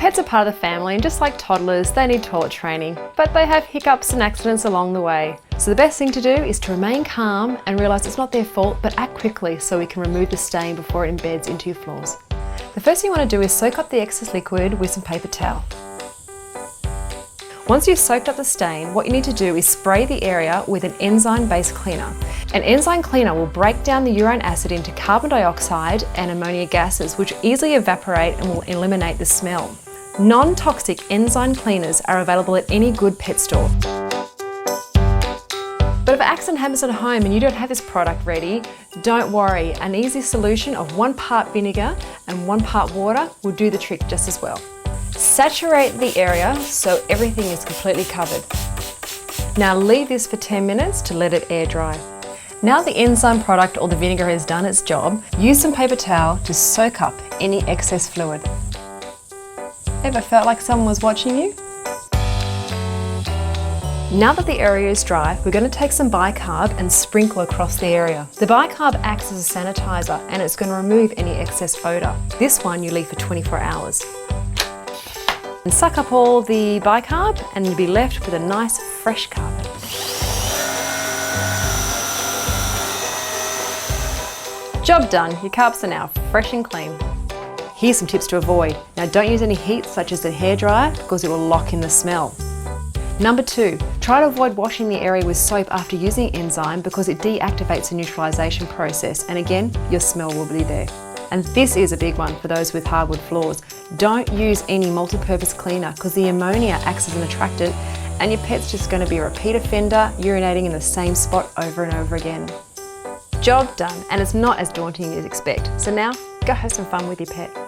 Pets are part of the family, and just like toddlers, they need toilet training, but they have hiccups and accidents along the way. So the best thing to do is to remain calm and realise it's not their fault, but act quickly so we can remove the stain before it embeds into your floors. The first thing you want to do is soak up the excess liquid with some paper towel. Once you've soaked up the stain, what you need to do is spray the area with an enzyme-based cleaner. An enzyme cleaner will break down the urine acid into carbon dioxide and ammonia gases, which easily evaporate and will eliminate the smell. Non-toxic enzyme cleaners are available at any good pet store. But if an accident happens at home and you don't have this product ready, don't worry. An easy solution of 1 part vinegar and 1 part water will do the trick just as well. Saturate the area so everything is completely covered. Now leave this for 10 minutes to let it air dry. Now the enzyme product or the vinegar has done its job, use some paper towel to soak up any excess fluid. Ever felt like someone was watching you? Now that the area is dry, we're going to take some Bi-carb and sprinkle across the area. The Bi-carb acts as a sanitizer and it's going to remove any excess odour. This one you leave for 24 hours. And suck up all the Bi-carb and you'll be left with a nice fresh carpet. Job done, your carpets are now fresh and clean. Here's some tips to avoid. Now don't use any heat such as the hairdryer because it will lock in the smell. Number 2, try to avoid washing the area with soap after using enzyme because it deactivates the neutralisation process and again, your smell will be there. And this is a big one for those with hardwood floors. Don't use any multi-purpose cleaner because the ammonia acts as an attractant and your pet's just going to be a repeat offender, urinating in the same spot over and over again. Job done, and it's not as daunting as you expect. So now, go have some fun with your pet.